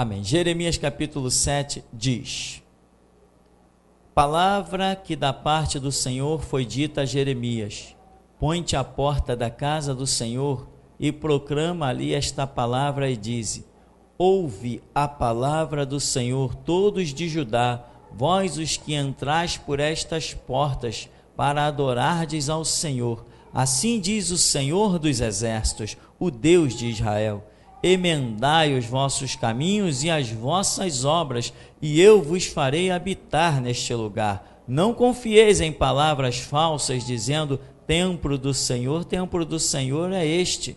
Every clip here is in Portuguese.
Amém. Jeremias capítulo 7 diz: palavra que da parte do Senhor foi dita a Jeremias: põe-te à porta da casa do Senhor e proclama ali esta palavra e dize: ouve a palavra do Senhor, todos de Judá, vós os que entrais por estas portas, para adorardes ao Senhor. Assim diz o Senhor dos exércitos, o Deus de Israel: emendai os vossos caminhos e as vossas obras, e eu vos farei habitar neste lugar. Não confieis em palavras falsas, dizendo: templo do Senhor é este.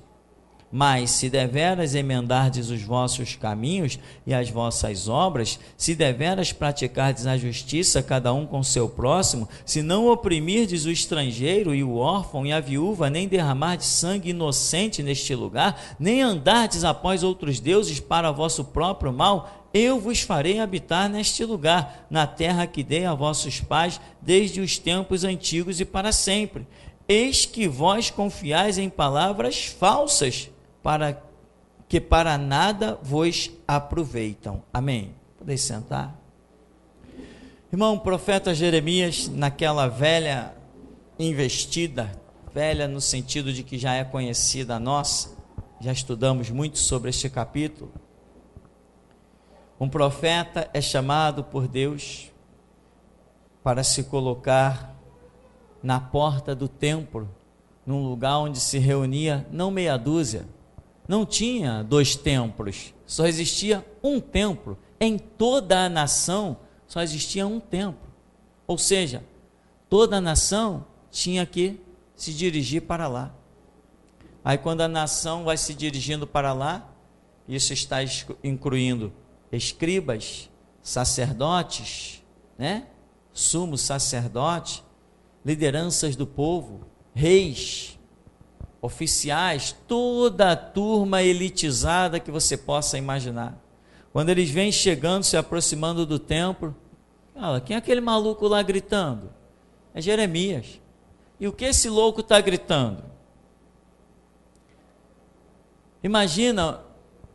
Mas se deveras emendardes os vossos caminhos e as vossas obras, se deveras praticardes a justiça, cada um com seu próximo, se não oprimirdes o estrangeiro e o órfão e a viúva, nem derramardes sangue inocente neste lugar, nem andardes após outros deuses para vosso próprio mal, eu vos farei habitar neste lugar, na terra que dei a vossos pais desde os tempos antigos e para sempre. Eis que vós confiais em palavras falsas, para nada vos aproveitam. Amém. Podeis sentar. Irmão, o profeta Jeremias, naquela velha investida, velha no sentido de que já é conhecida a nossa, já estudamos muito sobre este capítulo. Um profeta é chamado por Deus para se colocar na porta do templo, num lugar onde se reunia não meia dúzia, não tinha 2 templos, só existia um templo. Em toda a nação só existia um templo. Ou seja, toda a nação tinha que se dirigir para lá. Aí quando a nação vai se dirigindo para lá, isso está incluindo escribas, sacerdotes, sumo sacerdote, lideranças do povo, reis, oficiais, toda a turma elitizada que você possa imaginar. Quando eles vêm chegando, se aproximando do templo, fala: quem é aquele maluco lá gritando? É Jeremias. E o que esse louco está gritando? Imagina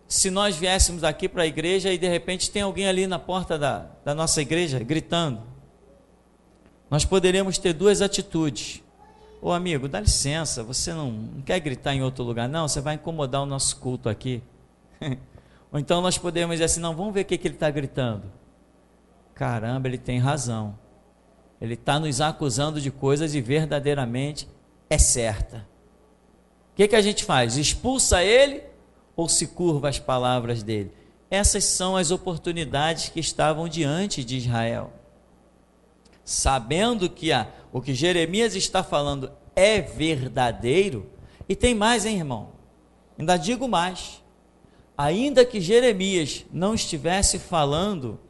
se nós viéssemos aqui para a igreja e de repente tem alguém ali na porta da nossa igreja gritando. Nós poderíamos ter 2 atitudes. Ô amigo, dá licença, você não quer gritar em outro lugar? Não, você vai incomodar o nosso culto aqui. Ou então nós podemos dizer assim: não, vamos ver o que ele está gritando. Caramba, ele tem razão. Ele está nos acusando de coisas e verdadeiramente é certa. O que a gente faz? Expulsa ele ou se curva às palavras dele? Essas são as oportunidades que estavam diante de Israel. Sabendo que o que Jeremias está falando é verdadeiro, e tem mais, hein, irmão? Ainda digo mais: ainda que Jeremias não estivesse falando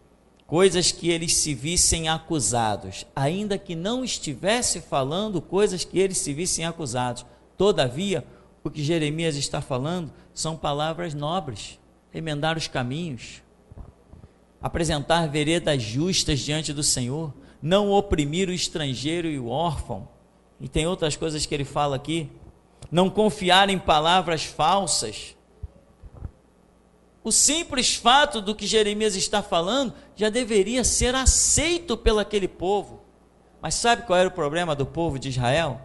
coisas que eles se vissem acusados, ainda que não estivesse falando coisas que eles se vissem acusados, todavia, o que Jeremias está falando são palavras nobres: emendar os caminhos, apresentar veredas justas diante do Senhor, não oprimir o estrangeiro e o órfão, e tem outras coisas que ele fala aqui, não confiar em palavras falsas. O simples fato do que Jeremias está falando já deveria ser aceito pelo aquele povo. Mas sabe qual era o problema do povo de Israel?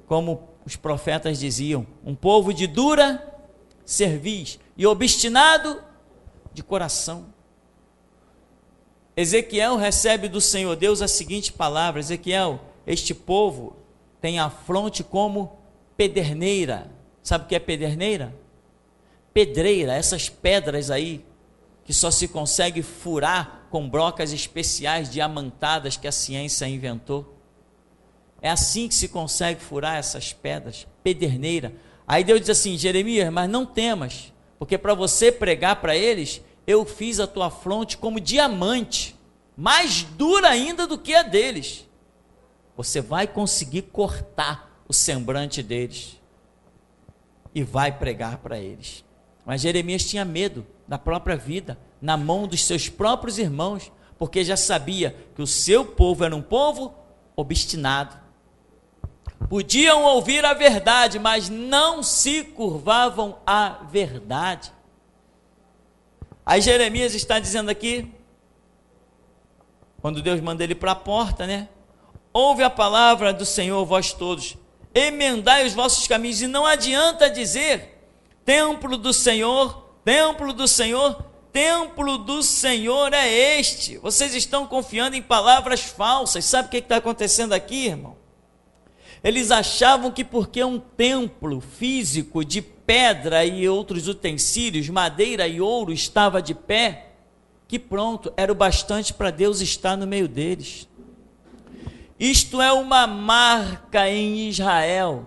Como os profetas diziam: um povo de dura cerviz e obstinado de coração. Ezequiel recebe do Senhor Deus a seguinte palavra: Ezequiel, este povo tem a fronte como pederneira. Sabe o que é pederneira? Pedreira, essas pedras aí, que só se consegue furar com brocas especiais diamantadas que a ciência inventou. É assim que se consegue furar essas pedras, pederneira. Aí Deus diz assim: Jeremias, mas não temas, porque para você pregar para eles, eu fiz a tua fronte como diamante, mais dura ainda do que a deles. Você vai conseguir cortar o semblante deles e vai pregar para eles. Mas Jeremias tinha medo da própria vida, na mão dos seus próprios irmãos, porque já sabia que o seu povo era um povo obstinado. Podiam ouvir a verdade, mas não se curvavam à verdade. Aí Jeremias está dizendo aqui, quando Deus manda ele para a porta, né? Ouve a palavra do Senhor, vós todos, emendai os vossos caminhos, e não adianta dizer, templo do Senhor, templo do Senhor, templo do Senhor é este. Vocês estão confiando em palavras falsas. Sabe o que está acontecendo aqui, irmão? Eles achavam que porque um templo físico de pedra e outros utensílios, madeira e ouro, estava de pé, que pronto, era o bastante para Deus estar no meio deles. Isto é uma marca em Israel,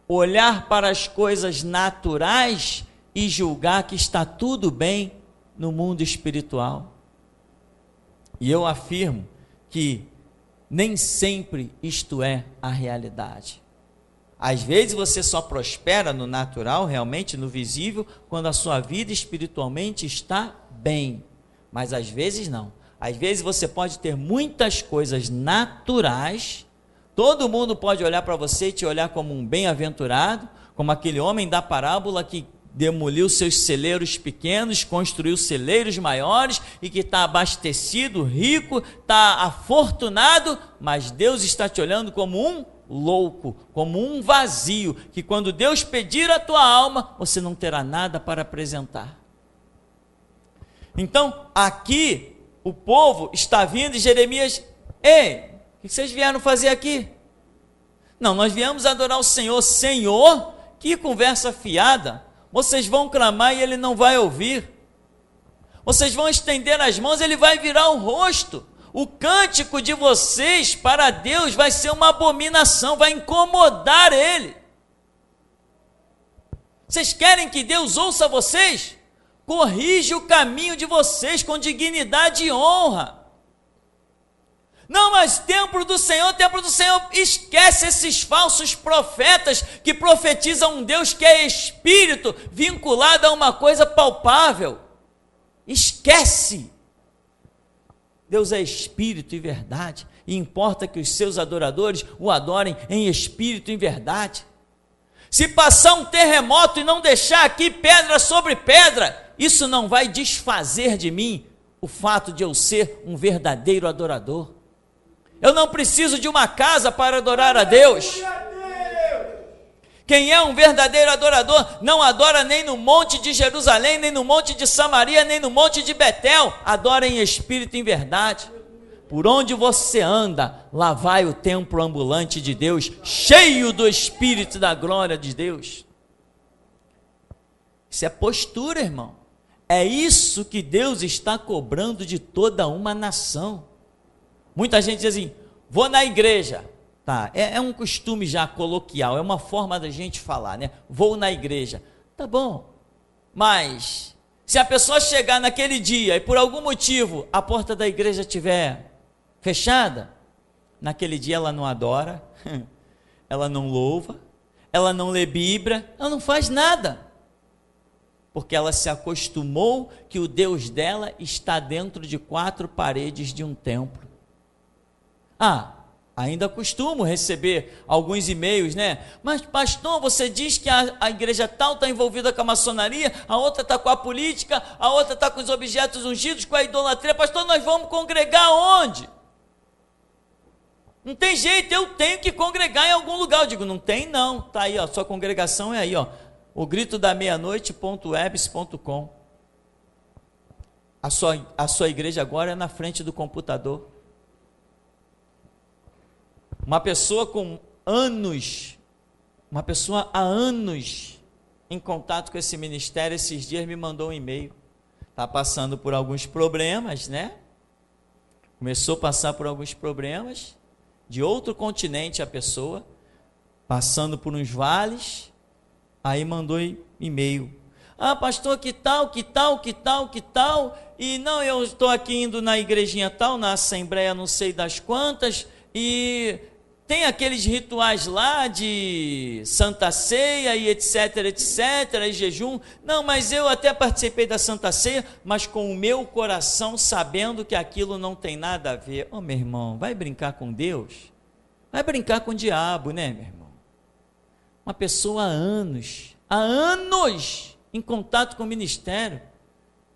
olhar para as coisas naturais e julgar que está tudo bem no mundo espiritual. E eu afirmo que nem sempre isto é a realidade. Às vezes você só prospera no natural, realmente no visível, quando a sua vida espiritualmente está bem. Mas às vezes não. Às vezes você pode ter muitas coisas naturais, todo mundo pode olhar para você e te olhar como um bem-aventurado, como aquele homem da parábola que demoliu seus celeiros pequenos, construiu celeiros maiores e que está abastecido, rico, está afortunado, mas Deus está te olhando como um louco, como um vazio, que quando Deus pedir a tua alma, você não terá nada para apresentar. Então, aqui, o povo está vindo e Jeremias, ei, o que vocês vieram fazer aqui? Não, nós viemos adorar o Senhor. Senhor, que conversa fiada, vocês vão clamar e ele não vai ouvir, vocês vão estender as mãos, ele vai virar o rosto, o cântico de vocês para Deus vai ser uma abominação, vai incomodar ele. Vocês querem que Deus ouça vocês? Corrige o caminho de vocês com dignidade e honra. Não, mas templo do Senhor, esquece esses falsos profetas que profetizam um Deus que é espírito, vinculado a uma coisa palpável. Esquece. Deus é espírito e verdade, e importa que os seus adoradores o adorem em espírito e em verdade. Se passar um terremoto e não deixar aqui pedra sobre pedra, isso não vai desfazer de mim o fato de eu ser um verdadeiro adorador. Eu não preciso de uma casa para adorar a Deus. Quem é um verdadeiro adorador não adora nem no monte de Jerusalém, nem no monte de Samaria, nem no monte de Betel. Adora em espírito e em verdade. Por onde você anda, lá vai o templo ambulante de Deus, cheio do espírito e da glória de Deus. Isso é postura, irmão. É isso que Deus está cobrando de toda uma nação. Muita gente diz assim, vou na igreja. Tá, é um costume já coloquial, é uma forma da gente falar, né? Vou na igreja. Tá bom, mas se a pessoa chegar naquele dia e por algum motivo a porta da igreja estiver fechada, naquele dia ela não adora, ela não louva, ela não lê Bíblia, ela não faz nada. Porque ela se acostumou que o Deus dela está dentro de 4 paredes de um templo. Ainda costumo receber alguns e-mails, né? Mas pastor, você diz que a igreja tal está envolvida com a maçonaria, a outra está com a política, a outra está com os objetos ungidos, com a idolatria. Pastor, nós vamos congregar onde? Não tem jeito, eu tenho que congregar em algum lugar. Eu digo, não tem não, está aí, ó, sua congregação é aí, ó, o grito da meia-noite.webs.com. A sua igreja agora é na frente do computador. Uma pessoa há anos em contato com esse ministério, esses dias me mandou um e-mail. Está passando por alguns problemas, né? Começou a passar por alguns problemas, de outro continente a pessoa, passando por uns vales, aí mandou e-mail. Pastor, que tal, e não, eu estou aqui indo na igrejinha tal, na assembleia não sei das quantas, e tem aqueles rituais lá de Santa Ceia e etc, e jejum. Não, mas eu até participei da Santa Ceia, mas com o meu coração sabendo que aquilo não tem nada a ver. Meu irmão, vai brincar com Deus? Vai brincar com o diabo, né, meu irmão? Uma pessoa há anos em contato com o ministério,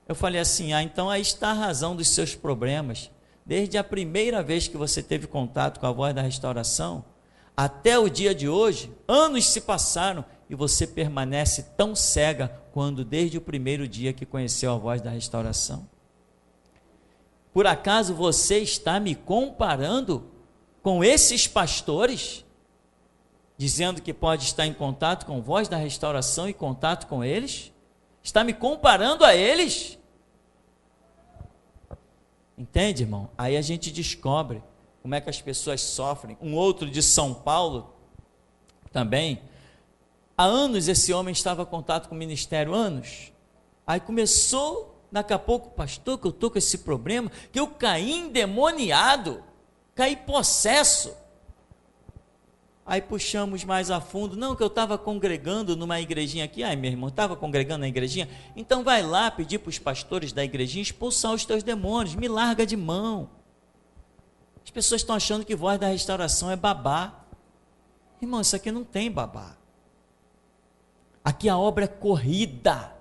Eu falei assim, então aí está a razão dos seus problemas. Desde a primeira vez que você teve contato com a Voz da Restauração, até o dia de hoje, anos se passaram e você permanece tão cega quando desde o primeiro dia que conheceu a Voz da Restauração. Por acaso você está me comparando com esses pastores, dizendo que pode estar em contato com a Voz da Restauração e contato com eles? Está me comparando a eles? Entende, irmão? Aí a gente descobre como é que as pessoas sofrem. Um outro de São Paulo, também, há anos esse homem estava em contato com o ministério, anos. Aí começou, daqui a pouco, pastor, que eu estou com esse problema, que eu caí endemoniado, caí possesso. Aí puxamos mais a fundo, não, que eu estava congregando numa igrejinha aqui, meu irmão, estava congregando na igrejinha, então vai lá pedir para os pastores da igrejinha expulsar os teus demônios, me larga de mão. As pessoas estão achando que Voz da Restauração é babá. Irmão, isso aqui não tem babá. Aqui a obra é corrida,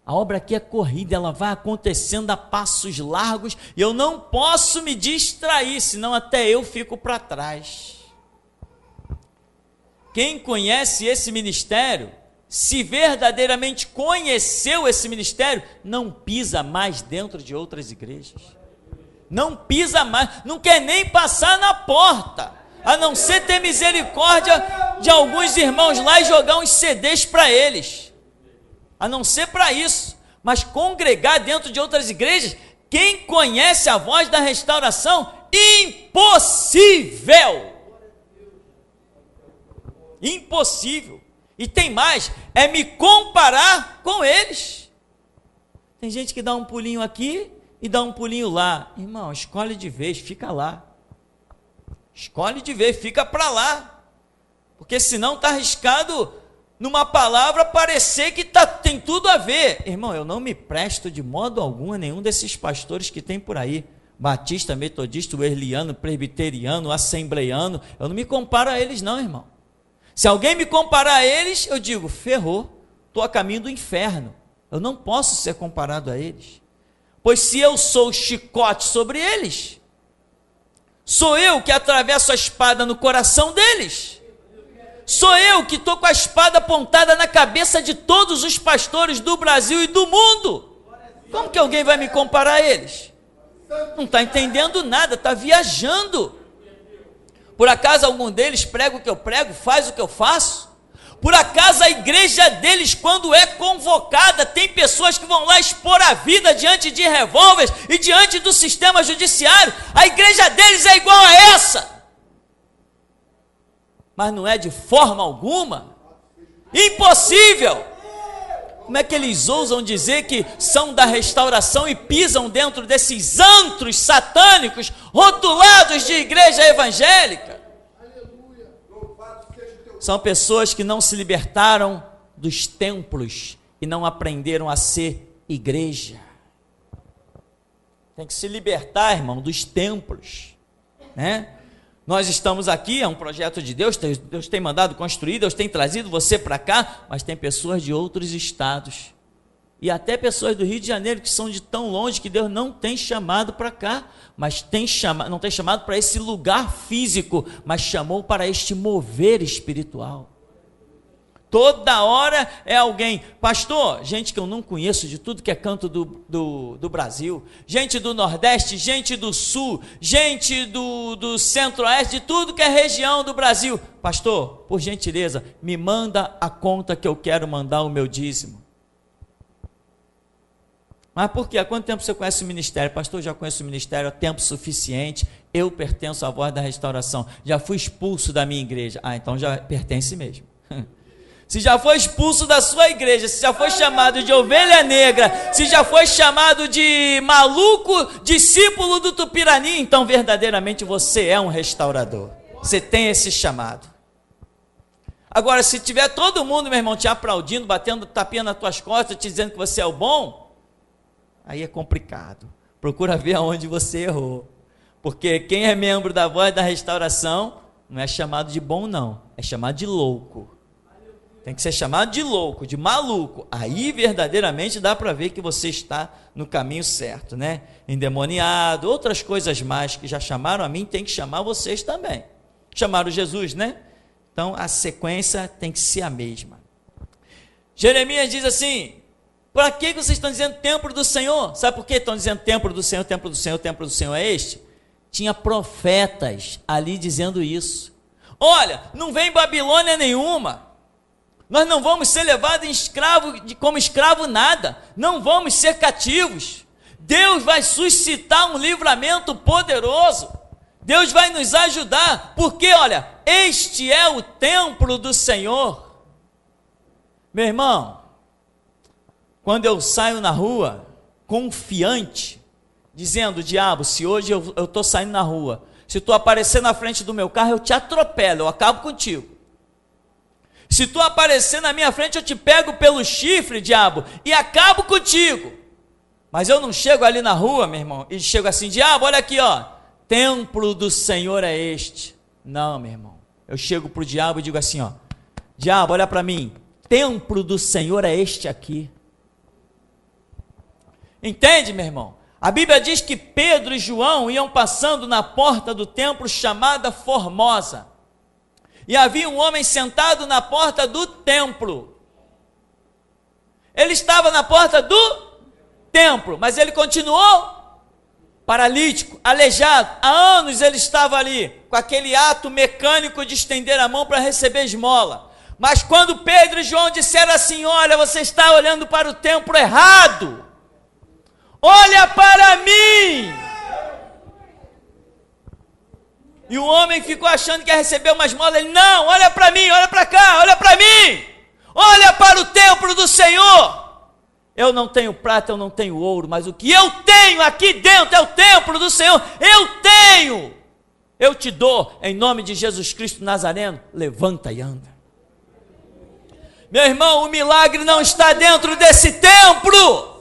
a obra aqui é corrida, ela vai acontecendo a passos largos, e eu não posso me distrair, senão até eu fico para trás. Quem conhece esse ministério, se verdadeiramente conheceu esse ministério, não pisa mais dentro de outras igrejas. Não pisa mais, não quer nem passar na porta, a não ser ter misericórdia de alguns irmãos lá e jogar uns CDs para eles. A não ser para isso, mas congregar dentro de outras igrejas, quem conhece a Voz da Restauração, impossível. Impossível. E tem mais, é me comparar com eles. Tem gente que dá um pulinho aqui e dá um pulinho lá. Irmão, escolhe de vez, fica lá. Escolhe de vez, fica para lá. Porque senão está arriscado numa palavra parecer que tem tudo a ver. Irmão, eu não me presto de modo algum a nenhum desses pastores que tem por aí. Batista, metodista, wesleyano, presbiteriano, assembleiano. Eu não me comparo a eles não, irmão. Se alguém me comparar a eles, eu digo, ferrou, estou a caminho do inferno. Eu não posso ser comparado a eles. Pois se eu sou o chicote sobre eles, sou eu que atravesso a espada no coração deles. Sou eu que estou com a espada apontada na cabeça de todos os pastores do Brasil e do mundo. Como que alguém vai me comparar a eles? Não está entendendo nada, está viajando. Por acaso algum deles prega o que eu prego, faz o que eu faço? Por acaso a igreja deles, quando é convocada, tem pessoas que vão lá expor a vida diante de revólveres e diante do sistema judiciário? A igreja deles é igual a essa? Mas não é de forma alguma. Impossível! Como é que eles ousam dizer que são da restauração e pisam dentro desses antros satânicos rotulados de igreja evangélica? São pessoas que não se libertaram dos templos e não aprenderam a ser igreja. Tem que se libertar, irmão, dos templos, né? Nós estamos aqui, é um projeto de Deus, Deus tem mandado construir, Deus tem trazido você para cá, mas tem pessoas de outros estados, e até pessoas do Rio de Janeiro, que são de tão longe, que Deus não tem chamado para cá, mas não tem chamado para esse lugar físico, mas chamou para este mover espiritual. Toda hora é alguém, pastor, gente que eu não conheço, de tudo que é canto do Brasil, gente do Nordeste, gente do Sul, gente do Centro-Oeste, de tudo que é região do Brasil. Pastor, por gentileza, me manda a conta que eu quero mandar o meu dízimo. Mas por quê? Há quanto tempo você conhece o ministério? Pastor, já conheço o ministério há tempo suficiente, eu pertenço à Voz da Restauração, já fui expulso da minha igreja. Então já pertence mesmo. Se já foi expulso da sua igreja, se já foi chamado de ovelha negra, se já foi chamado de maluco, discípulo do Tupirani, então verdadeiramente você é um restaurador. Você tem esse chamado. Agora, se tiver todo mundo, meu irmão, te aplaudindo, batendo tapinha nas tuas costas, te dizendo que você é o bom, aí é complicado. Procura ver aonde você errou. Porque quem é membro da Voz da Restauração não é chamado de bom, não. É chamado de louco. Tem que ser chamado de louco, de maluco. Aí verdadeiramente dá para ver que você está no caminho certo, né? Endemoniado, outras coisas mais que já chamaram a mim, tem que chamar vocês também. Chamaram Jesus, né? Então a sequência tem que ser a mesma. Jeremias diz assim: para que vocês estão dizendo templo do Senhor? Sabe por que estão dizendo templo do Senhor, templo do Senhor, templo do Senhor é este? Tinha profetas ali dizendo isso. Olha, não vem Babilônia nenhuma. Nós não vamos ser levados como escravo nada. Não vamos ser cativos. Deus vai suscitar um livramento poderoso. Deus vai nos ajudar. Porque, olha, este é o templo do Senhor. Meu irmão, quando eu saio na rua, confiante, dizendo: diabo, se hoje eu estou saindo na rua, se tu aparecer na frente do meu carro, eu te atropelo, eu acabo contigo. Se tu aparecer na minha frente, eu te pego pelo chifre, diabo, e acabo contigo. Mas eu não chego ali na rua, meu irmão, e chego assim: diabo, olha aqui, ó, templo do Senhor é este. Não, meu irmão, eu chego para o diabo e digo assim, ó: diabo, olha para mim, templo do Senhor é este aqui. Entende, meu irmão? A Bíblia diz que Pedro e João iam passando na porta do templo chamada Formosa. E havia um homem sentado na porta do templo. Ele estava na porta do templo, mas ele continuou paralítico, aleijado. Há anos ele estava ali, com aquele ato mecânico de estender a mão para receber esmola. Mas quando Pedro e João disseram assim: olha, você está olhando para o templo errado. Olha para mim! E o homem ficou achando que ia receber uma esmola. Ele: não, olha para mim, olha para cá, olha para mim. Olha para o templo do Senhor. Eu não tenho prata, eu não tenho ouro, mas o que eu tenho aqui dentro é o templo do Senhor. Eu tenho. Eu te dou, em nome de Jesus Cristo Nazareno. Levanta e anda. Meu irmão, o milagre não está dentro desse templo.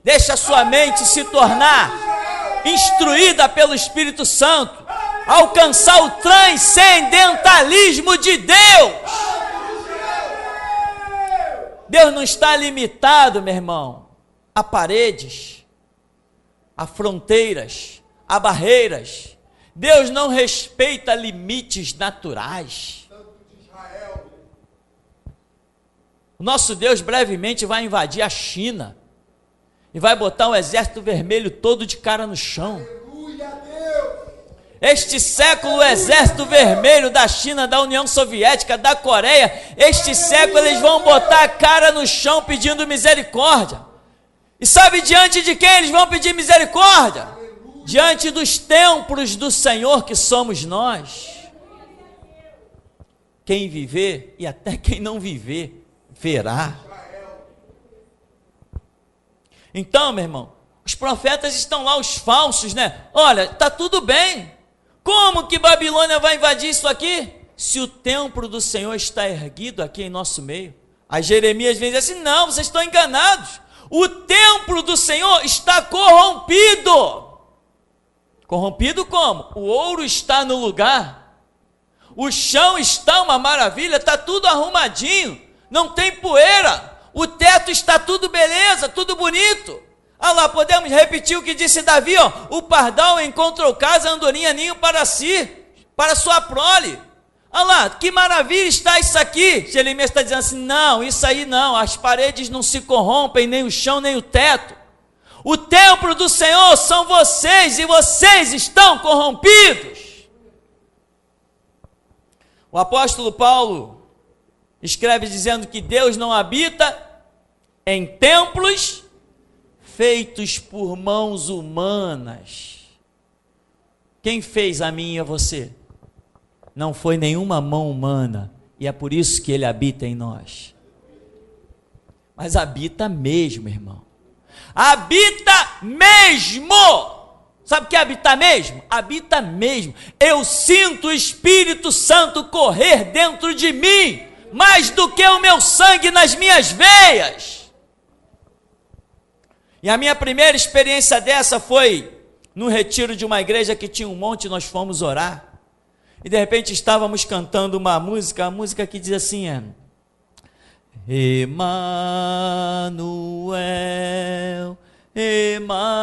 Deixa a sua mente se tornar instruída pelo Espírito Santo, alcançar o transcendentalismo de Deus. Deus não está limitado, meu irmão, a paredes, a fronteiras, a barreiras. Deus não respeita limites naturais. O nosso Deus brevemente vai invadir a China e vai botar o exército vermelho todo de cara no chão. Este século, o exército vermelho da China, da União Soviética, da Coreia, este século eles vão botar a cara no chão pedindo misericórdia. E sabe diante de quem eles vão pedir misericórdia? Diante dos templos do Senhor, que somos nós. Quem viver e até quem não viver, verá. Então, meu irmão, os profetas estão lá, os falsos, né? Olha, está tudo bem. Como que Babilônia vai invadir isso aqui? Se o templo do Senhor está erguido aqui em nosso meio. Aí Jeremias vem dizer assim: não, vocês estão enganados. O templo do Senhor está corrompido. Corrompido como? O ouro está no lugar. O chão está uma maravilha, está tudo arrumadinho. Não tem poeira. O teto está tudo beleza, tudo bonito. Ah lá, podemos repetir o que disse Davi, ó: o pardal encontrou casa, andorinha ninho para si, para sua prole. Ah lá, que maravilha está isso aqui. Jeremias está dizendo assim: não, isso aí não, as paredes não se corrompem, nem o chão, nem o teto. O templo do Senhor são vocês, e vocês estão corrompidos. O apóstolo Paulo escreve dizendo que Deus não habita em templos feitos por mãos humanas. Quem fez a mim e a você? Não foi nenhuma mão humana, e é por isso que ele habita em nós. Mas habita mesmo, irmão. Habita mesmo. Sabe o que é habitar mesmo? Habita mesmo. Eu sinto o Espírito Santo correr dentro de mim, mais do que o meu sangue nas minhas veias. E a minha primeira experiência dessa foi no retiro de uma igreja que tinha um monte, nós fomos orar. e de repente estávamos cantando uma música, a música que diz assim, Emanuel, Emanuel,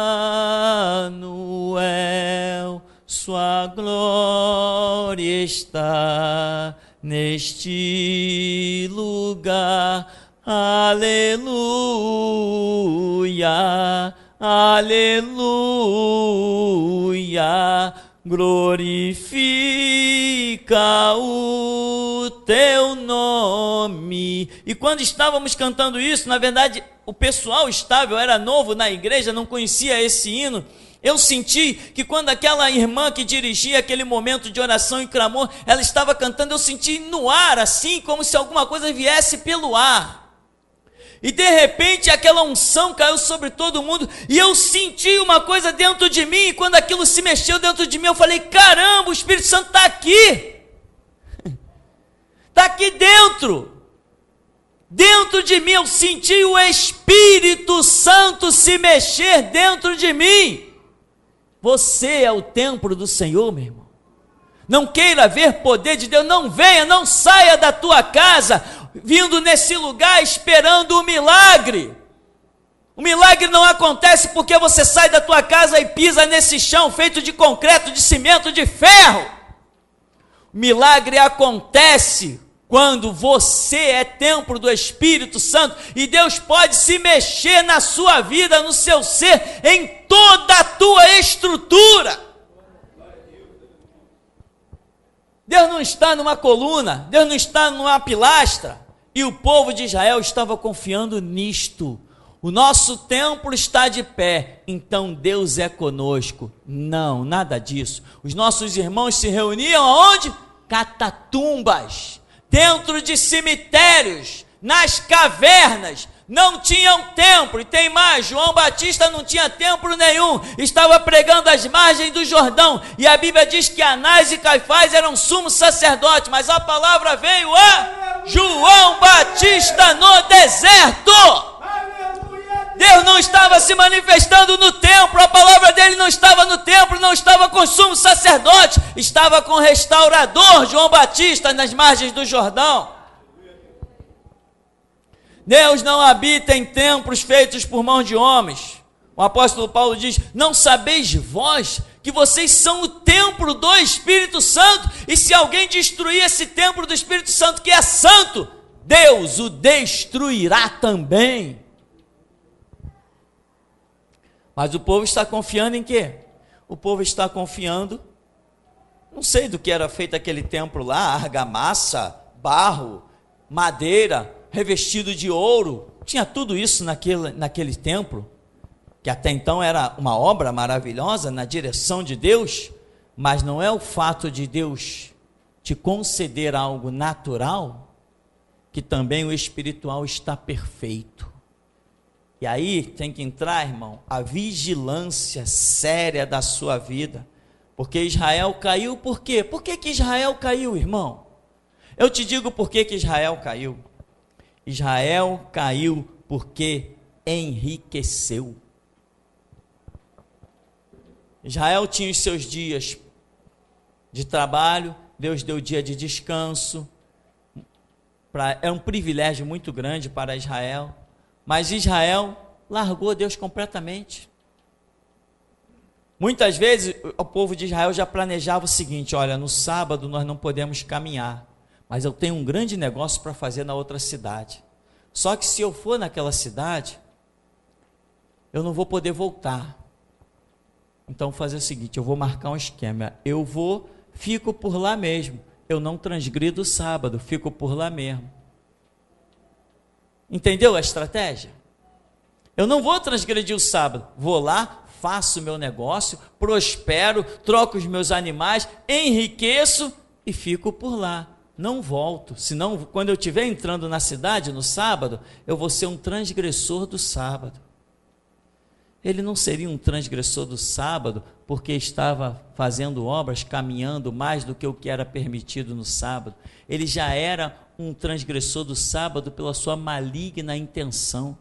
sua glória está neste lugar, aleluia, aleluia, glorifica o teu nome. E quando estávamos cantando isso, na verdade, o pessoal estava, eu era novo na igreja, não conhecia esse hino. Eu senti que quando aquela irmã que dirigia aquele momento de oração e clamor, ela estava cantando, eu senti no ar, assim, como se alguma coisa viesse pelo ar. E de repente aquela unção caiu sobre todo mundo, e eu senti uma coisa dentro de mim, e quando aquilo se mexeu dentro de mim, eu falei, caramba, o Espírito Santo está aqui. Está aqui dentro de mim, eu senti o Espírito Santo se mexer dentro de mim. Você é o templo do Senhor, meu irmão. Não queira ver poder de Deus, não venha, não saia da tua casa, vindo nesse lugar esperando o milagre. O milagre não acontece porque você sai da tua casa e pisa nesse chão feito de concreto, de cimento, de ferro. O milagre acontece quando você é templo do Espírito Santo, e Deus pode se mexer na sua vida, no seu ser, em toda a tua estrutura. Deus não está numa coluna, Deus não está numa pilastra, e o povo de Israel estava confiando nisto. O nosso templo está de pé, então Deus é conosco. Não, nada disso. Os nossos irmãos se reuniam aonde? Catatumbas, dentro de cemitérios, nas cavernas, não tinham templo. E tem mais, João Batista não tinha templo nenhum, estava pregando às margens do Jordão, e a Bíblia diz que Anás e Caifás eram sumos sacerdotes, mas a palavra veio a João Batista no deserto. Deus não estava se manifestando no templo, a palavra dele não estava no templo, não estava com sumo sacerdote, estava com o restaurador João Batista nas margens do Jordão. Deus não habita em templos feitos por mãos de homens. O apóstolo Paulo diz, não sabeis vós que vocês são o templo do Espírito Santo, e se alguém destruir esse templo do Espírito Santo que é santo, Deus o destruirá também. Mas o povo está confiando em quê? O povo está confiando, não sei do que era feito aquele templo lá, argamassa, barro, madeira, revestido de ouro, tinha tudo isso naquele templo, que até então era uma obra maravilhosa na direção de Deus, mas não é o fato de Deus te conceder algo natural, que também o espiritual está perfeito. E aí tem que entrar, irmão, a vigilância séria da sua vida, porque Israel caiu, por quê? Por que Israel caiu, irmão? Eu te digo por que Israel caiu. Israel caiu porque enriqueceu. Israel tinha os seus dias de trabalho, Deus deu dia de descanso, é um privilégio muito grande para Israel, mas Israel largou Deus completamente. Muitas vezes o povo de Israel já planejava o seguinte, olha, no sábado nós não podemos caminhar, mas eu tenho um grande negócio para fazer na outra cidade. Só que se eu for naquela cidade, eu não vou poder voltar. Então vou fazer o seguinte, eu vou marcar um esquema, fico por lá mesmo, eu não transgrido o sábado, fico por lá mesmo. Entendeu a estratégia? Eu não vou transgredir o sábado, vou lá, faço o meu negócio, prospero, troco os meus animais, enriqueço e fico por lá. Não volto, senão quando eu estiver entrando na cidade no sábado, eu vou ser um transgressor do sábado. Ele não seria um transgressor do sábado porque estava fazendo obras, caminhando mais do que o que era permitido no sábado. Ele já era um transgressor do sábado pela sua maligna intenção.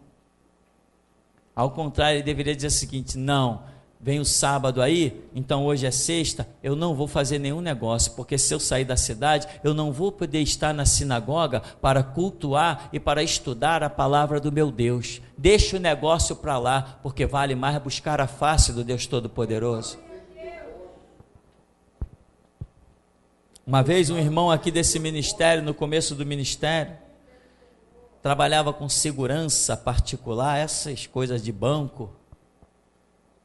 Ao contrário, ele deveria dizer o seguinte, não, vem o sábado aí, então hoje é sexta, eu não vou fazer nenhum negócio, porque se eu sair da cidade, eu não vou poder estar na sinagoga para cultuar e para estudar a palavra do meu Deus. Deixa o negócio para lá, porque vale mais buscar a face do Deus Todo-Poderoso. Uma vez um irmão aqui desse ministério, no começo do ministério, trabalhava com segurança particular, essas coisas de banco.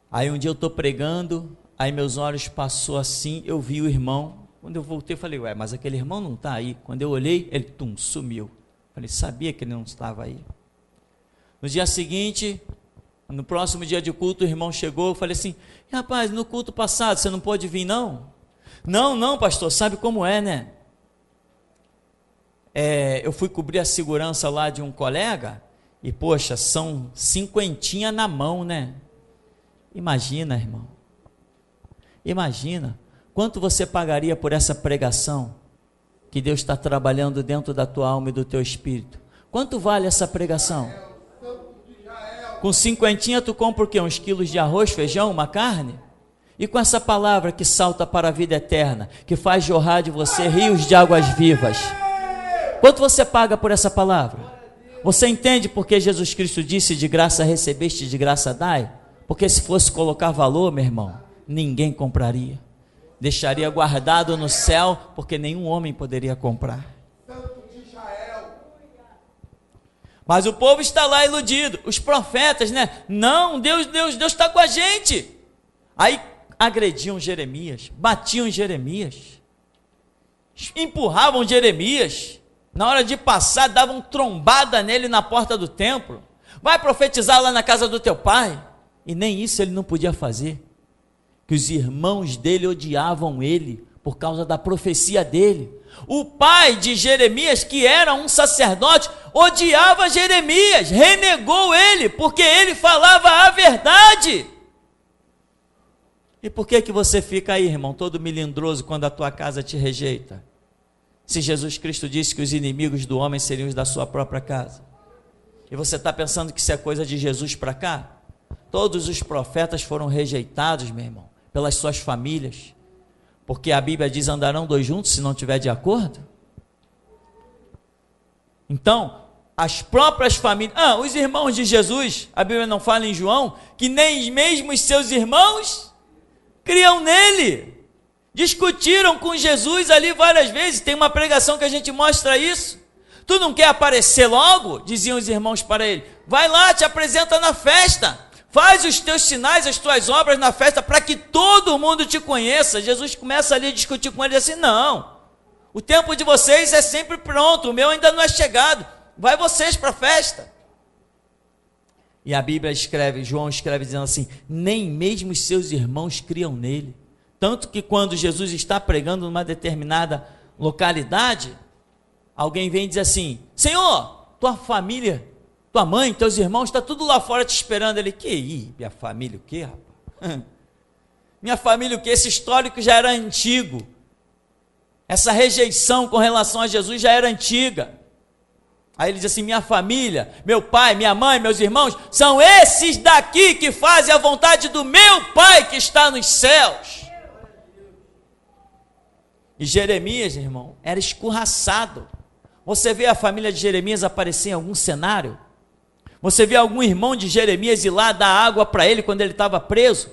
Aí um dia eu estou pregando, aí meus olhos passou assim, eu vi o irmão. Quando eu voltei, eu falei, ué, mas aquele irmão não está aí. Quando eu olhei, ele sumiu. Falei, sabia que ele não estava aí. No dia seguinte, no próximo dia de culto, o irmão chegou, eu falei assim, rapaz, no culto passado você não pôde vir não? Não, pastor, sabe como é, né? Eu fui cobrir a segurança lá de um colega, e poxa, são 50 na mão, né? Imagina, irmão, imagina, quanto você pagaria por essa pregação, que Deus está trabalhando dentro da tua alma e do teu espírito? Quanto vale essa pregação? Com 50 tu compra o quê? Uns quilos de arroz, feijão, uma carne? E com essa palavra que salta para a vida eterna, que faz jorrar de você rios de águas vivas, quanto você paga por essa palavra? Você entende porque Jesus Cristo disse, de graça recebeste, de graça dai? Porque se fosse colocar valor, meu irmão, ninguém compraria. Deixaria guardado no céu, porque nenhum homem poderia comprar. Mas o povo está lá iludido. Os profetas, né? Não, Deus está com a gente. Aí agrediam Jeremias, batiam Jeremias, empurravam Jeremias. Na hora de passar, davam trombada nele na porta do templo. Vai profetizar lá na casa do teu pai. E nem isso ele não podia fazer, que os irmãos dele odiavam ele, por causa da profecia dele. O pai de Jeremias, que era um sacerdote, odiava Jeremias, renegou ele, porque ele falava a verdade. E por que você fica aí, irmão, todo melindroso, quando a tua casa te rejeita? Se Jesus Cristo disse que os inimigos do homem seriam os da sua própria casa, e você está pensando que isso é coisa de Jesus para cá? Todos os profetas foram rejeitados, meu irmão, pelas suas famílias, porque a Bíblia diz, andarão dois juntos se não tiver de acordo? Então, as próprias famílias, os irmãos de Jesus, a Bíblia não fala em João, que nem mesmo os seus irmãos criam nele, discutiram com Jesus ali várias vezes, tem uma pregação que a gente mostra isso. Tu não quer aparecer logo? Diziam os irmãos para ele, vai lá, te apresenta na festa, faz os teus sinais, as tuas obras na festa, para que todo mundo te conheça. Jesus começa ali a discutir com eles assim, não, o tempo de vocês é sempre pronto, o meu ainda não é chegado, vai vocês para a festa. E a Bíblia escreve, João escreve dizendo assim, nem mesmo os seus irmãos criam nele, tanto que quando Jesus está pregando numa determinada localidade, alguém vem e diz assim, Senhor, tua família, tua mãe, teus irmãos, está tudo lá fora te esperando. Ele, minha família o quê, rapaz? Minha família o quê? Esse histórico já era antigo, essa rejeição com relação a Jesus já era antiga. Aí ele diz assim, minha família, meu pai, minha mãe, meus irmãos, são esses daqui que fazem a vontade do meu Pai que está nos céus. E Jeremias, irmão, era escorraçado. Você vê a família de Jeremias aparecer em algum cenário? Você vê algum irmão de Jeremias ir lá dar água para ele quando ele estava preso?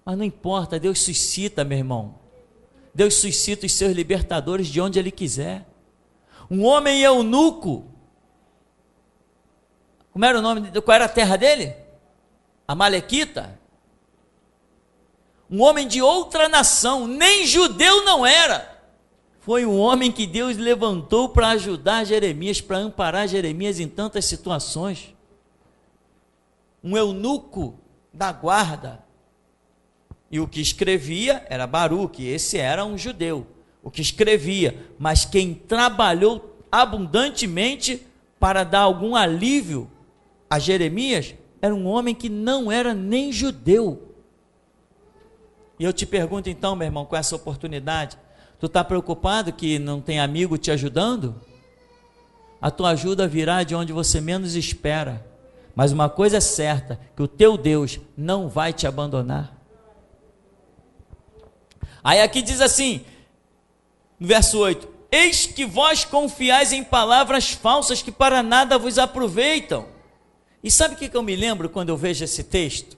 Mas não importa, Deus suscita, meu irmão. Deus suscita os seus libertadores de onde Ele quiser. Um homem eunuco, como era o nome, qual era a terra dele? Amalequita. Um homem de outra nação, nem judeu não era. Foi um homem que Deus levantou para ajudar Jeremias, para amparar Jeremias em tantas situações. Um eunuco da guarda. E o que escrevia era Baruque, esse era um judeu. O que escrevia, mas quem trabalhou abundantemente para dar algum alívio a Jeremias, era um homem que não era nem judeu. E eu te pergunto então, meu irmão, com essa oportunidade, tu está preocupado que não tem amigo te ajudando? A tua ajuda virá de onde você menos espera. Mas uma coisa é certa, que o teu Deus não vai te abandonar. Aí aqui diz assim, no verso 8, eis que vós confiais em palavras falsas que para nada vos aproveitam. E sabe o que eu me lembro quando eu vejo esse texto?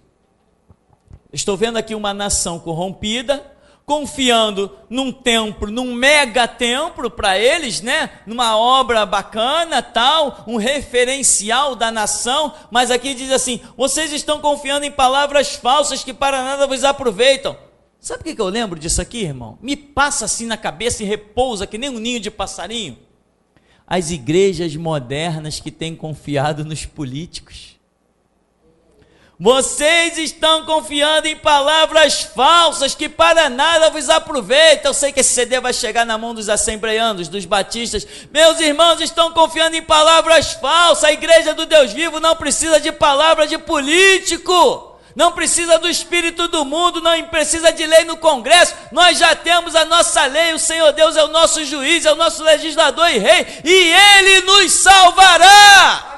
Estou vendo aqui uma nação corrompida, confiando num templo, num mega templo para eles, né? Numa obra bacana, tal, um referencial da nação, mas aqui diz assim, vocês estão confiando em palavras falsas que para nada vos aproveitam. Sabe o que eu lembro disso aqui, irmão? Me passa assim na cabeça e repousa que nem um ninho de passarinho. As igrejas modernas que têm confiado nos políticos. Vocês estão confiando em palavras falsas que para nada vos aproveitam. Eu sei que esse CD vai chegar na mão dos assembleanos, dos batistas. Meus irmãos estão confiando em palavras falsas. A igreja do Deus vivo não precisa de palavra de político. Não precisa do espírito do mundo, não precisa de lei no Congresso. Nós já temos a nossa lei. O Senhor Deus é o nosso juiz, é o nosso legislador e rei. E Ele nos salvará.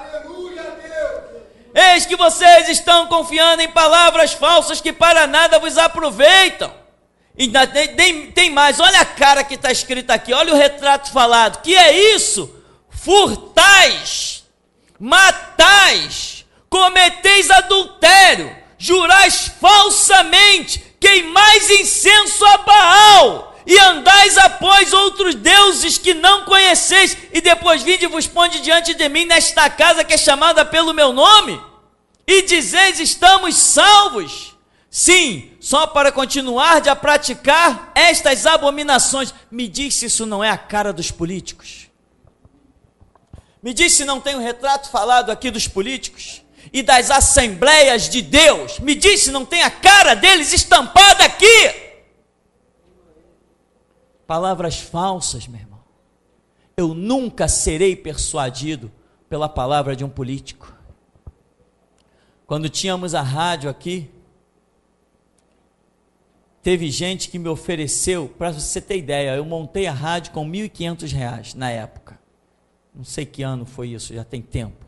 Eis que vocês estão confiando em palavras falsas que para nada vos aproveitam. E tem mais, olha a cara que está escrita aqui, olha o retrato falado. Que é isso? Furtais, matais, cometeis adultério, jurais falsamente, queimais incenso a Baal, e andais após outros deuses que não conheceis, e depois vinde e vos ponde diante de mim nesta casa que é chamada pelo meu nome, e dizeis, estamos salvos. Sim, só para continuar a praticar estas abominações. Me diz se isso não é a cara dos políticos. Me diz se não tem um retrato falado aqui dos políticos e das assembleias de Deus. Me diz se não tem a cara deles estampada aqui. Palavras falsas, meu irmão. Eu nunca serei persuadido pela palavra de um político. Quando tínhamos a rádio aqui, teve gente que me ofereceu, para você ter ideia, eu montei a rádio com R$ 1.500 na época. Não sei que ano foi isso, já tem tempo.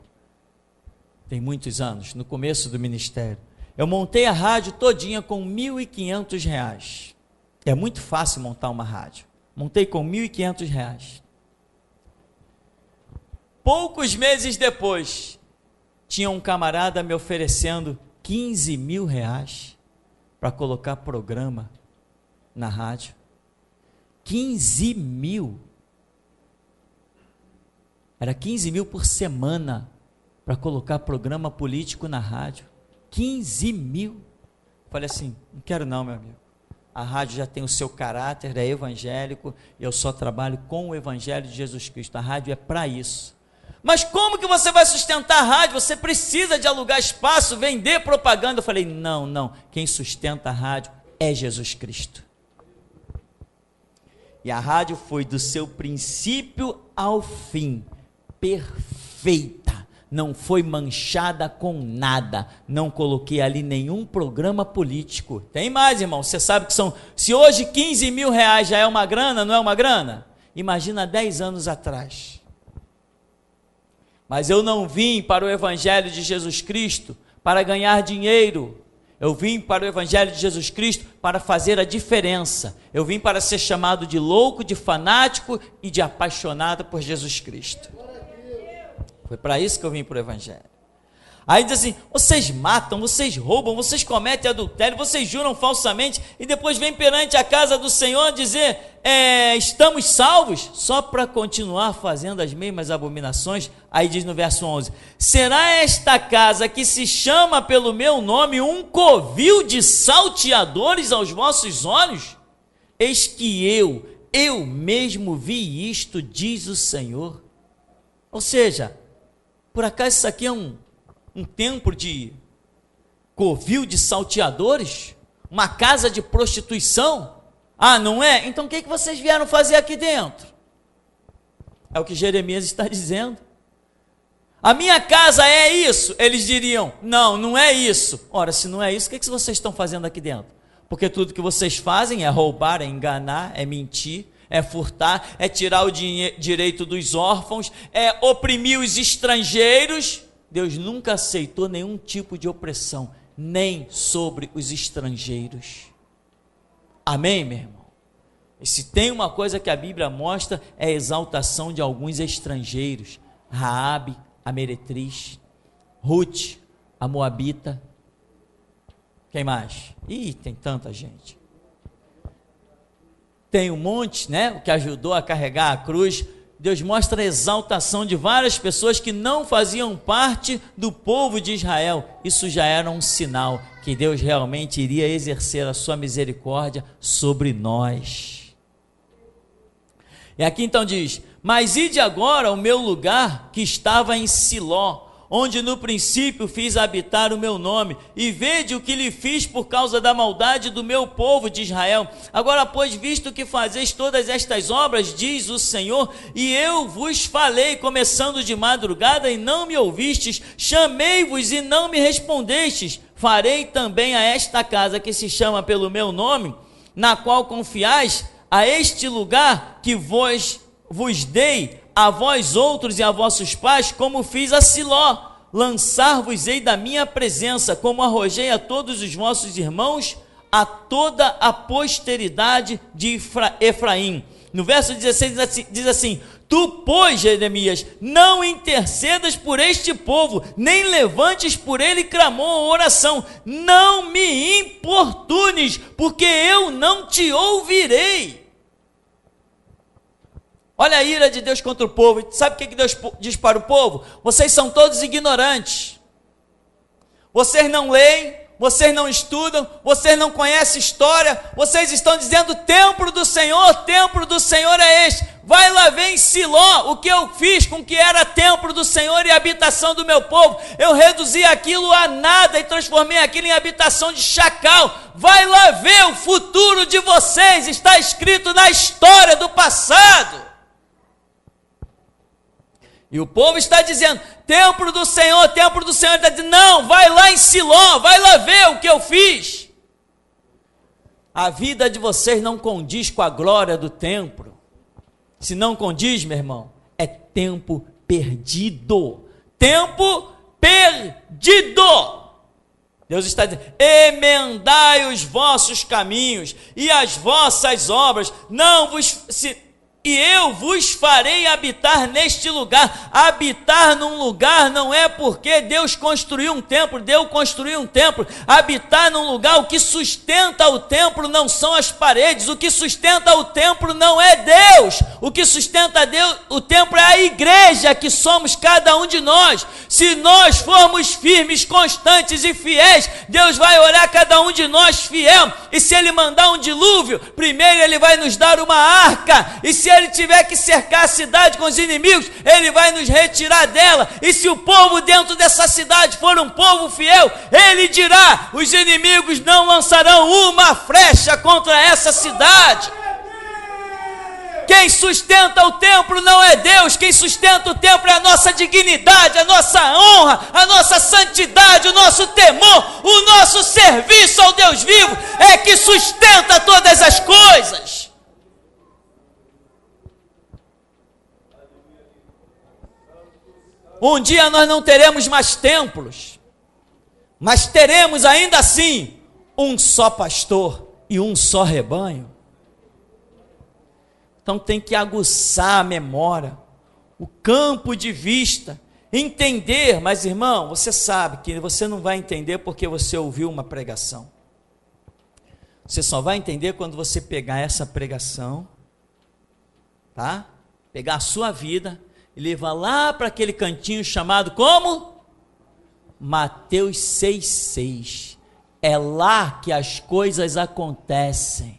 Tem muitos anos, no começo do ministério. Eu montei a rádio todinha com R$ 1.500. É muito fácil montar uma rádio. Montei com R$ 1.500. Poucos meses depois, tinha um camarada me oferecendo R$ 15.000 para colocar programa na rádio. 15 mil. Era 15 mil por semana para colocar programa político na rádio. 15 mil. Falei assim, não quero não, meu amigo. A rádio já tem o seu caráter, é evangélico, e eu só trabalho com o evangelho de Jesus Cristo. A rádio é para isso. Mas como que você vai sustentar a rádio? Você precisa de alugar espaço, vender propaganda. Eu falei, não, quem sustenta a rádio é Jesus Cristo. E a rádio foi do seu princípio ao fim, perfeita, não foi manchada com nada, não coloquei ali nenhum programa político. Tem mais, irmão, você sabe que se hoje R$ 15.000 já é uma grana, não é uma grana? Imagina 10 anos atrás. Mas eu não vim para o Evangelho de Jesus Cristo para ganhar dinheiro. Eu vim para o Evangelho de Jesus Cristo para fazer a diferença. Eu vim para ser chamado de louco, de fanático e de apaixonado por Jesus Cristo. Foi para isso que eu vim para o Evangelho. Aí diz assim, vocês matam, vocês roubam, vocês cometem adultério, vocês juram falsamente e depois vêm perante a casa do Senhor dizer, estamos salvos, só para continuar fazendo as mesmas abominações. Aí diz no verso 11, será esta casa que se chama pelo meu nome um covil de salteadores aos vossos olhos? Eis que eu mesmo vi isto, diz o Senhor. Ou seja, por acaso isso aqui é um templo de covil de salteadores? Uma casa de prostituição? Ah, não é? Então o que vocês vieram fazer aqui dentro? É o que Jeremias está dizendo. A minha casa é isso? Eles diriam, não é isso. Ora, se não é isso, o que vocês estão fazendo aqui dentro? Porque tudo que vocês fazem é roubar, é enganar, é mentir, é furtar, é tirar o direito dos órfãos, é oprimir os estrangeiros. Deus nunca aceitou nenhum tipo de opressão, nem sobre os estrangeiros. Amém, meu irmão? E se tem uma coisa que a Bíblia mostra, é a exaltação de alguns estrangeiros. Raabe, a meretriz, Ruth, a moabita. Quem mais? Ih, tem tanta gente. Tem um monte, né? O que ajudou a carregar a cruz. Deus mostra a exaltação de várias pessoas que não faziam parte do povo de Israel. Isso já era um sinal que Deus realmente iria exercer a sua misericórdia sobre nós. E aqui então diz: mas ide agora ao meu lugar que estava em Siló, onde no princípio fiz habitar o meu nome, e vede o que lhe fiz por causa da maldade do meu povo de Israel. Agora, pois, visto que fazeis todas estas obras, diz o Senhor, e eu vos falei, começando de madrugada, e não me ouvistes, chamei-vos e não me respondestes, farei também a esta casa que se chama pelo meu nome, na qual confiais, a este lugar que vos dei, a vós outros e a vossos pais, como fiz a Siló, lançar-vos-ei da minha presença, como arrojei a todos os vossos irmãos, a toda a posteridade de Efraim. No verso 16 diz assim: tu, pois, Jeremias, não intercedas por este povo, nem levantes por ele clamor ou oração, não me importunes, porque eu não te ouvirei. Olha a ira de Deus contra o povo. Sabe o que Deus diz para o povo? Vocês são todos ignorantes. Vocês não leem, vocês não estudam, vocês não conhecem história. Vocês estão dizendo: templo do Senhor é este. Vai lá ver em Siló o que eu fiz com que era templo do Senhor e habitação do meu povo. Eu reduzi aquilo a nada e transformei aquilo em habitação de chacal. Vai lá ver, o futuro de vocês está escrito na história do passado. E o povo está dizendo: templo do Senhor, está dizendo: não, vai lá em Siló, vai lá ver o que eu fiz. A vida de vocês não condiz com a glória do templo. Se não condiz, meu irmão, é tempo perdido. Tempo perdido. Deus está dizendo: emendai os vossos caminhos e as vossas obras, e eu vos farei habitar neste lugar. Habitar num lugar não é porque Deus construiu um templo, habitar num lugar, o que sustenta o templo não são as paredes, o que sustenta o templo não é Deus, o que sustenta o templo é a igreja, que somos cada um de nós. Se nós formos firmes, constantes e fiéis, Deus vai olhar cada um de nós fiel, e se Ele mandar um dilúvio, primeiro Ele vai nos dar uma arca, e se Ele tiver que cercar a cidade com os inimigos, Ele vai nos retirar dela. E se o povo dentro dessa cidade for um povo fiel, Ele dirá: os inimigos não lançarão uma flecha contra essa cidade. Quem sustenta o templo não é Deus, quem sustenta o templo é a nossa dignidade, a nossa honra, a nossa santidade, o nosso temor, o nosso serviço ao Deus vivo é que sustenta todas as coisas. Um dia nós não teremos mais templos, mas teremos ainda assim um só pastor e um só rebanho. Então tem que aguçar a memória, o campo de vista, entender. Mas, irmão, você sabe que você não vai entender porque você ouviu uma pregação. Você só vai entender quando você pegar essa pregação, tá? Pegar a sua vida e levar lá para aquele cantinho chamado como? Mateus 6,6. É lá que as coisas acontecem.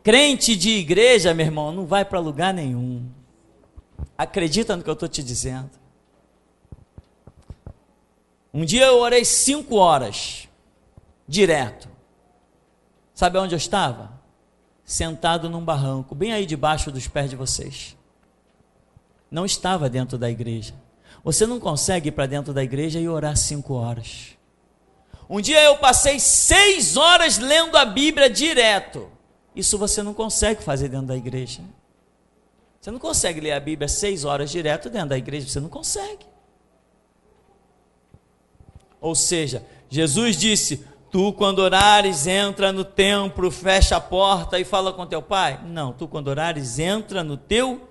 Crente de igreja, meu irmão, não vai para lugar nenhum. Acredita no que eu estou te dizendo. Um dia eu orei 5 horas, direto. Sabe onde eu estava? Sentado num barranco, bem aí debaixo dos pés de vocês. Não estava dentro da igreja. Você não consegue ir para dentro da igreja e orar 5 horas. Um dia eu passei 6 horas lendo a Bíblia direto. Isso você não consegue fazer dentro da igreja. Você não consegue ler a Bíblia 6 horas direto dentro da igreja. Você não consegue. Ou seja, Jesus disse: tu quando orares, entra no templo, fecha a porta e fala com teu pai. Não, tu quando orares, entra no teu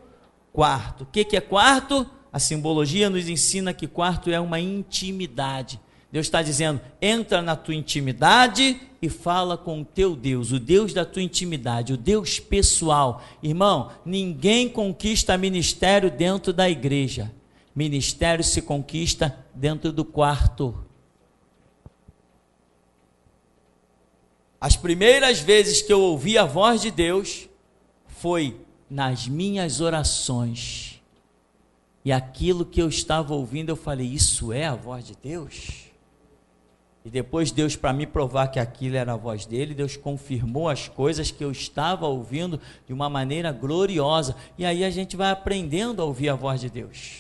quarto. O que é quarto? A simbologia nos ensina que quarto é uma intimidade. Deus está dizendo: entra na tua intimidade e fala com o teu Deus, o Deus da tua intimidade, o Deus pessoal. Irmão, ninguém conquista ministério dentro da igreja. Ministério se conquista dentro do quarto. As primeiras vezes que eu ouvi a voz de Deus foi nas minhas orações. E aquilo que eu estava ouvindo, eu falei: isso é a voz de Deus? E depois Deus, para me provar que aquilo era a voz dele, Deus confirmou as coisas que eu estava ouvindo de uma maneira gloriosa. E aí a gente vai aprendendo a ouvir a voz de Deus.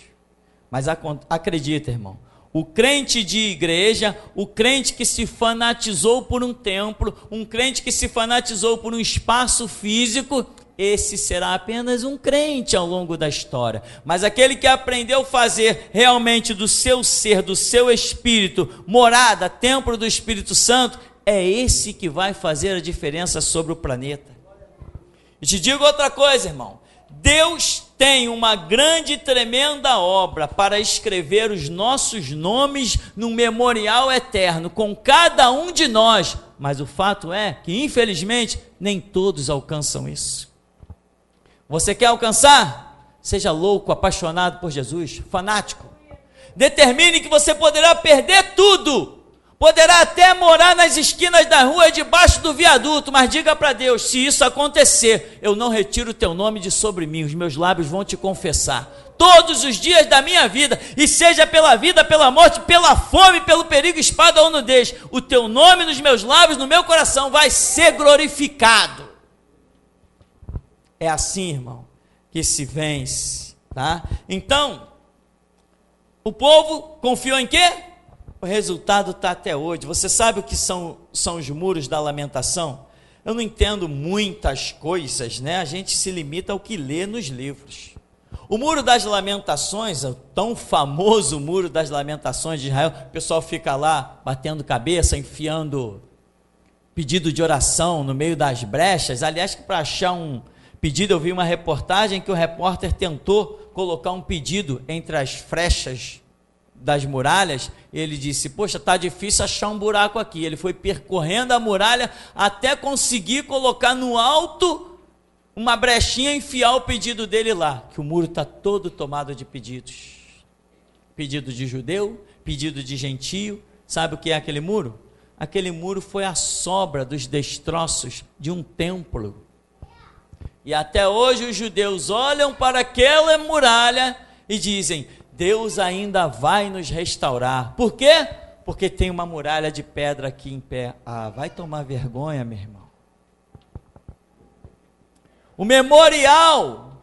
Mas acredita, irmão, o crente de igreja, o crente que se fanatizou por um templo, um crente que se fanatizou por um espaço físico, esse será apenas um crente ao longo da história. Mas aquele que aprendeu a fazer realmente do seu ser, do seu espírito, morada, templo do Espírito Santo, é esse que vai fazer a diferença sobre o planeta. E te digo outra coisa, irmão: Deus tem uma grande e tremenda obra para escrever os nossos nomes num memorial eterno com cada um de nós, mas o fato é que, infelizmente, nem todos alcançam isso. Você quer alcançar? Seja louco, apaixonado por Jesus, fanático. Determine que você poderá perder tudo, poderá até morar nas esquinas da rua, debaixo do viaduto, mas diga para Deus: se isso acontecer, eu não retiro o teu nome de sobre mim, os meus lábios vão te confessar todos os dias da minha vida, e seja pela vida, pela morte, pela fome, pelo perigo, espada ou nudez, o teu nome nos meus lábios, no meu coração vai ser glorificado. É assim, irmão, que se vence, tá? Então, o povo confiou em quê? O resultado está até hoje. Você sabe o que são os muros da lamentação? Eu não entendo muitas coisas, né? A gente se limita ao que lê nos livros. O muro das lamentações, o tão famoso muro das lamentações de Israel, o pessoal fica lá batendo cabeça, enfiando pedido de oração no meio das brechas. Aliás, que para achar um pedido, eu vi uma reportagem que o repórter tentou colocar um pedido entre as frechas das muralhas. Ele disse: poxa, está difícil achar um buraco aqui. Ele foi percorrendo a muralha até conseguir colocar no alto uma brechinha e enfiar o pedido dele lá, que o muro está todo tomado de pedidos. Pedido de judeu, pedido de gentio. Sabe o que é aquele muro? Aquele muro foi a sobra dos destroços de um templo. E até hoje os judeus olham para aquela muralha e dizem: Deus ainda vai nos restaurar. Por quê? Porque tem uma muralha de pedra aqui em pé. Ah, vai tomar vergonha, meu irmão. O memorial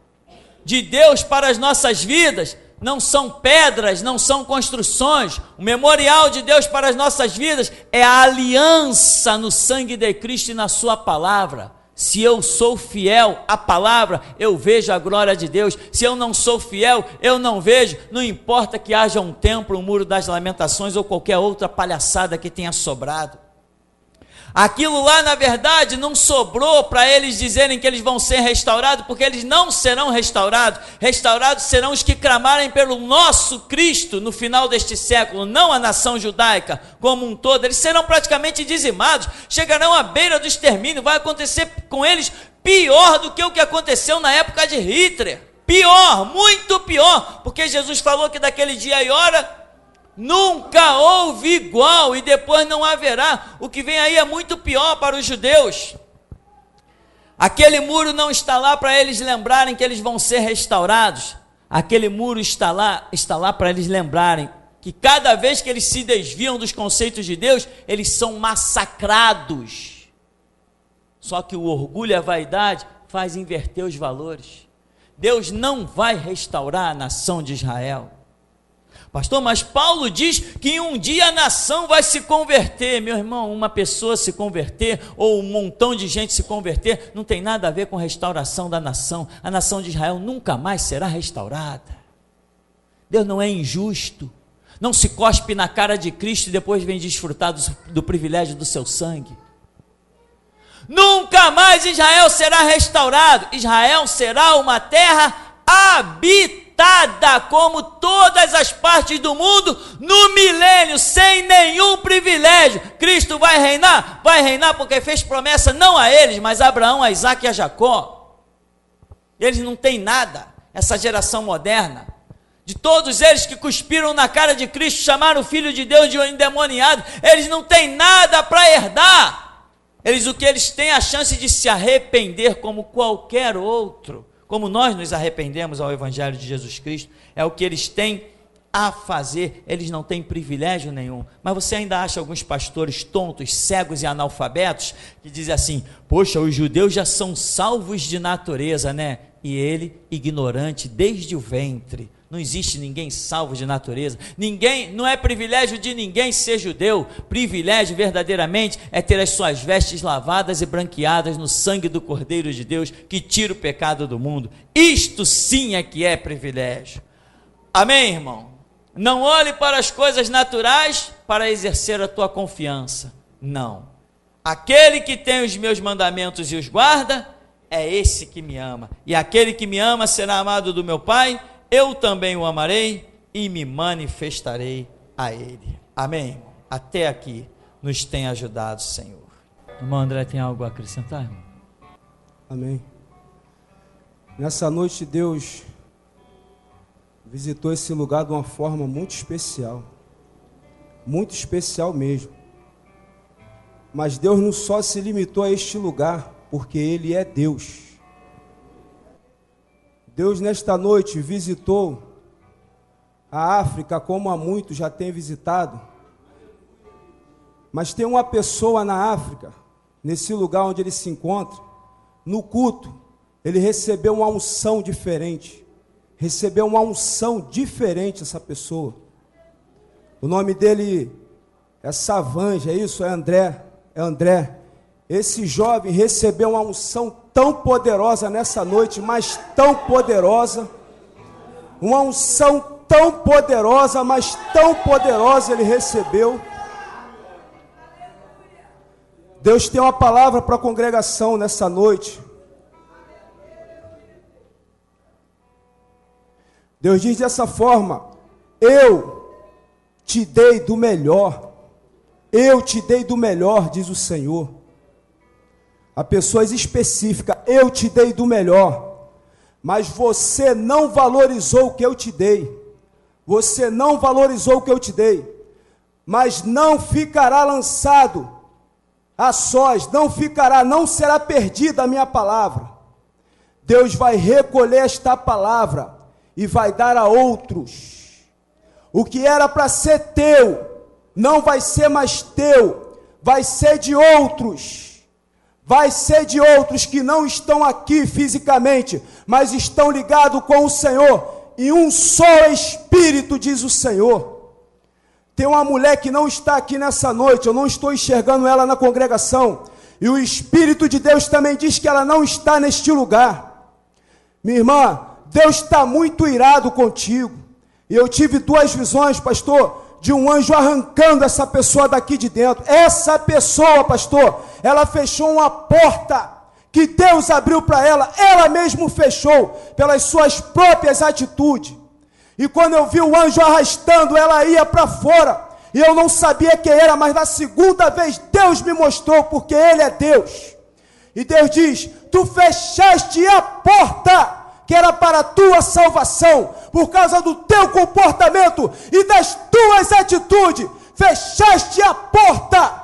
de Deus para as nossas vidas não são pedras, não são construções. O memorial de Deus para as nossas vidas é a aliança no sangue de Cristo e na sua palavra. Se eu sou fiel à palavra, eu vejo a glória de Deus. Se eu não sou fiel, eu não vejo. Não importa que haja um templo, um muro das lamentações ou qualquer outra palhaçada que tenha sobrado. Aquilo lá, na verdade, não sobrou para eles dizerem que eles vão ser restaurados, porque eles não serão restaurados. Restaurados serão os que clamarem pelo nosso Cristo no final deste século, não a nação judaica como um todo. Eles serão praticamente dizimados, chegarão à beira do extermínio. Vai acontecer com eles pior do que o que aconteceu na época de Hitler. Pior, muito pior, porque Jesus falou que daquele dia e hora nunca houve igual, e depois não haverá. O que vem aí é muito pior para os judeus. Aquele muro não está lá para eles lembrarem que eles vão ser restaurados. Aquele muro está lá para eles lembrarem que cada vez que eles se desviam dos conceitos de Deus, eles são massacrados. Só que o orgulho e a vaidade faz inverter os valores. Deus não vai restaurar a nação de Israel. Pastor, mas Paulo diz que um dia a nação vai se converter. Meu irmão, uma pessoa se converter ou um montão de gente se converter não tem nada a ver com restauração da nação. A nação de Israel nunca mais será restaurada. Deus não é injusto. não se cospe na cara de Cristo e depois vem desfrutar do privilégio do seu sangue. Nunca mais Israel será restaurado. Israel será uma terra habitada, como todas as partes do mundo, no milênio, sem nenhum privilégio. Cristo vai reinar? Vai reinar porque fez promessa não a eles, mas a Abraão, a Isaac e a Jacó. Eles não têm nada, essa geração moderna. De todos eles que cuspiram na cara de Cristo, chamaram o Filho de Deus de um endemoniado, eles não têm nada para herdar. O que eles têm é a chance de se arrepender como qualquer outro, como nós nos arrependemos ao Evangelho de Jesus Cristo, é o que eles têm a fazer. Eles não têm privilégio nenhum. Mas você ainda acha alguns pastores tontos, cegos e analfabetos, que dizem assim, poxa, os judeus já são salvos de natureza, né? E ele, ignorante desde o ventre. Não existe ninguém salvo de natureza. Ninguém, não é privilégio de ninguém ser judeu. Privilégio verdadeiramente é ter as suas vestes lavadas e branqueadas no sangue do Cordeiro de Deus, que tira o pecado do mundo. Isto sim é que é privilégio. Amém, irmão? Não olhe para as coisas naturais para exercer a tua confiança. Não. Aquele que tem os meus mandamentos e os guarda, é esse que me ama. E aquele que me ama será amado do meu Pai. Eu também o amarei e me manifestarei a ele. Amém, irmão? Até aqui nos tem ajudado, Senhor. Irmão André, tem algo a acrescentar, irmão? Amém. Nessa noite, Deus visitou esse lugar de uma forma muito especial mesmo. Mas Deus não só se limitou a este lugar, porque Ele é Deus. Deus nesta noite visitou a África, como há muito já tem visitado. Mas tem uma pessoa na África, nesse lugar onde ele se encontra, no culto, ele recebeu uma unção diferente. Recebeu uma unção diferente essa pessoa. O nome dele é Savanja, é isso? É André. Esse jovem recebeu uma unção tão poderosa nessa noite, mas tão poderosa, uma unção tão poderosa, mas tão poderosa ele recebeu. Deus tem uma palavra para a congregação nessa noite. Deus diz dessa forma: eu te dei do melhor, eu te dei do melhor, diz o Senhor. A pessoas específicas, eu te dei do melhor, mas você não valorizou o que eu te dei. Você não valorizou o que eu te dei, mas não ficará lançado a sós, não será perdida a minha palavra. Deus vai recolher esta palavra e vai dar a outros. O que era para ser teu, não vai ser mais teu, vai ser de outros. Vai ser de outros que não estão aqui fisicamente, mas estão ligados com o Senhor, e um só Espírito, diz o Senhor. Tem uma mulher que não está aqui nessa noite, eu não estou enxergando ela na congregação, e o Espírito de Deus também diz que ela não está neste lugar. Minha irmã, Deus está muito irado contigo, e eu tive 2 visões, pastor, de um anjo arrancando essa pessoa daqui de dentro. Essa pessoa, pastor, ela fechou uma porta que Deus abriu para ela mesma fechou, pelas suas próprias atitudes. E quando eu vi o anjo arrastando, ela ia para fora, e eu não sabia quem era, mas na segunda vez Deus me mostrou, porque Ele é Deus. E Deus diz: tu fechaste a porta que era para a tua salvação, por causa do teu comportamento e das tuas atitudes, fechaste a porta,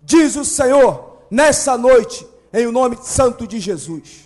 diz o Senhor, nessa noite, em o nome santo de Jesus.